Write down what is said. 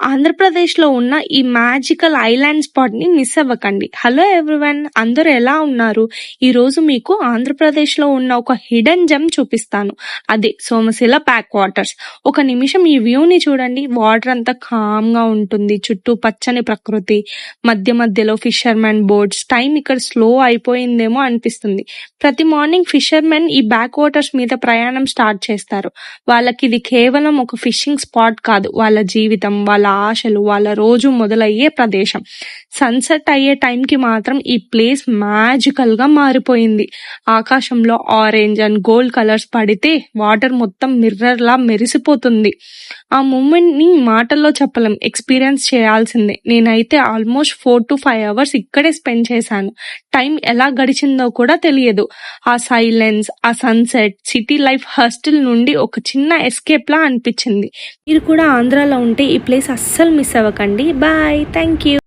ఆంధ్రప్రదేశ్‌లో ఉన్న ఈ మ్యాజికల్ ఐలాండ్ స్పాట్‌ని మిస్ అవ్వకండి. Hello everyone! అందరూ ఎలా ఉన్నారు? ఈరోజు మీకు ఆంధ్రప్రదేశ్‌లో ఉన్న ఒక హిడెన్ జెమ్ చూపిస్తాను. అదే సోమశిల బ్యాక్ వాటర్స్. ఒక నిమిషం ఈ వ్యూని చూడండి. వాటర్ అంతా కామ్‌గా ఉంటుంది. చుట్టూ పచ్చని ప్రకృతి. మధ్య మధ్యలో ఫిషర్‌మెన్ బోట్స్. టైం ఇక్కడ స్లో అయిపోయిందేమో అనిపిస్తుంది. ప్రతి మార్నింగ్ ఫిషర్‌మెన్ ఈ బ్యాక్ వాటర్స్ మీద ప్రయాణం స్టార్ట్ చేస్తారు. వాళ్ళకిది కేవలం ఒక ఫిషింగ్ స్పాట్ కాదు. వాళ్ళ జీవితం, వాళ్ళ ఆశలు, వాళ్ళ రోజు మొదలయ్యే ప్రదేశం. సన్‌సెట్ అయ్యే టైంకి మాత్రం ఈ ప్లేస్ మ్యాజికల్‌గా మారిపోయింది. ఆకాశంలో ఆరెంజ్ అండ్ గోల్డ్ కలర్స్ పడితే వాటర్ మొత్తం మిర్రర్‌లా మెరిసిపోతుంది. ఆ మూమెంట్‌ని మాటల్లో చెప్పలేం. ఎక్స్‌పీరియన్స్ చేయాల్సిందే. నేనైతే ఆల్మోస్ట్ 4-5 అవర్స్ ఇక్కడే స్పెండ్ చేశాను. టైం ఎలా గడిచిందో కూడా తెలియదు. ఆ సైలెన్స్, ఆ సన్‌సెట్, సిటీ లైఫ్ హస్టిల్ నుండి ఒక చిన్న ఎస్కేప్‌లా అనిపించింది. మీరు కూడా ఆంధ్రాలో ఉంటే ఈ ప్లేస్ అస్సలు మిస్ అవ్వకండి. బాయ్. Thank you.